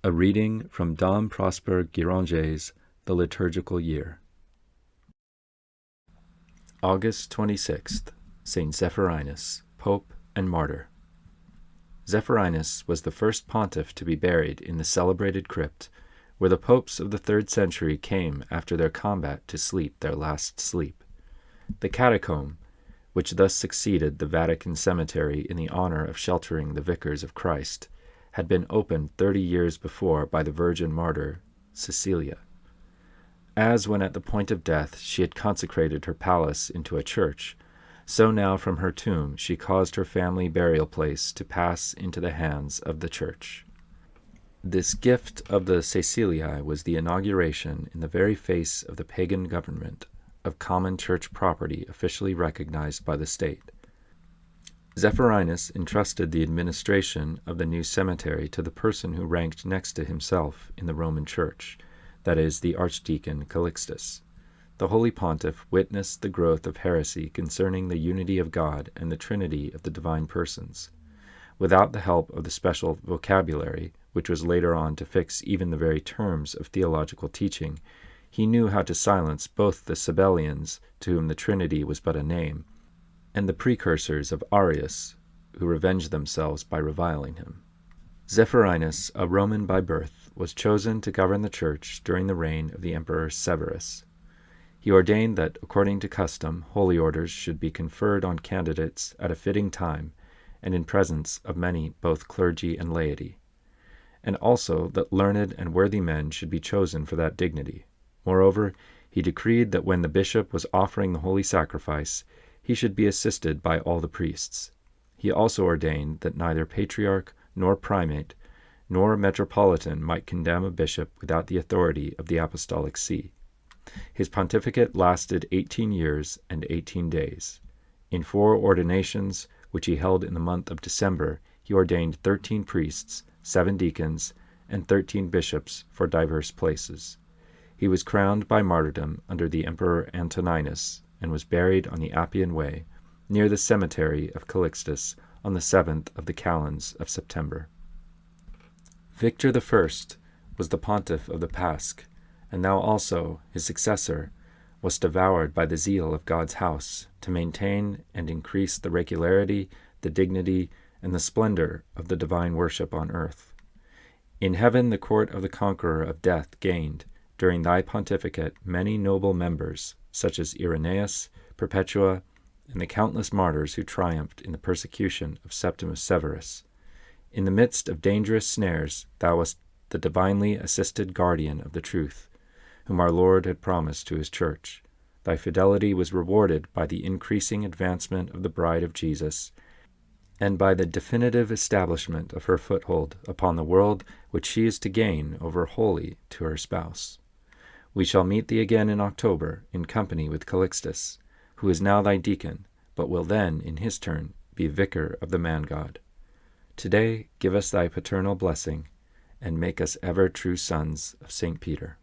A reading from Dom Prosper Guéranger's The Liturgical Year. August 26th, Saint Zephyrinus, Pope and Martyr. Zephyrinus was the first pontiff to be buried in the celebrated crypt where the popes of the 3rd century came after their combat to sleep their last sleep. The catacomb, which thus succeeded the Vatican cemetery in the honor of sheltering the vicars of Christ, had been opened 30 years before by the virgin martyr Cecilia. As when at the point of death she had consecrated her palace into a church, so now from her tomb she caused her family burial place to pass into the hands of the church. This gift of the Cecilii was the inauguration in the very face of the pagan government of common church property officially recognized by the state. Zephyrinus entrusted the administration of the new cemetery to the person who ranked next to himself in the Roman Church, that is, the Archdeacon Callixtus. The Holy Pontiff witnessed the growth of heresy concerning the unity of God and the Trinity of the divine persons. Without the help of the special vocabulary, which was later on to fix even the very terms of theological teaching, he knew how to silence both the Sabellians, to whom the Trinity was but a name, and the precursors of Arius, who revenged themselves by reviling him. Zephyrinus, a Roman by birth, was chosen to govern the church during the reign of the Emperor Severus. He ordained that, according to custom, holy orders should be conferred on candidates at a fitting time and in presence of many, both clergy and laity, and also that learned and worthy men should be chosen for that dignity. Moreover, he decreed that when the bishop was offering the holy sacrifice, he should be assisted by all the priests. He also ordained that neither patriarch nor primate nor metropolitan might condemn a bishop without the authority of the apostolic see. His pontificate lasted 18 years and 18 days. In 4 ordinations, which he held in the month of December, he ordained 13 priests, 7 deacons, and 13 bishops for diverse places. He was crowned by martyrdom under the Emperor Antoninus, and was buried on the Appian Way, near the cemetery of Callixtus, on the 7th of the calends of September. Victor I was the pontiff of the Pasch, and now also his successor was devoured by the zeal of God's house to maintain and increase the regularity, the dignity, and the splendor of the divine worship on earth. In heaven the court of the conqueror of death gained, during thy pontificate, many noble members, such as Irenaeus, Perpetua, and the countless martyrs who triumphed in the persecution of Septimus Severus. In the midst of dangerous snares, thou wast the divinely assisted guardian of the truth, whom our Lord had promised to his church. Thy fidelity was rewarded by the increasing advancement of the bride of Jesus, and by the definitive establishment of her foothold upon the world which she is to gain over wholly to her spouse. We shall meet thee again in October in company with Callixtus, who is now thy deacon, but will then, in his turn, be vicar of the man-God. Today give us thy paternal blessing, and make us ever true sons of St. Peter.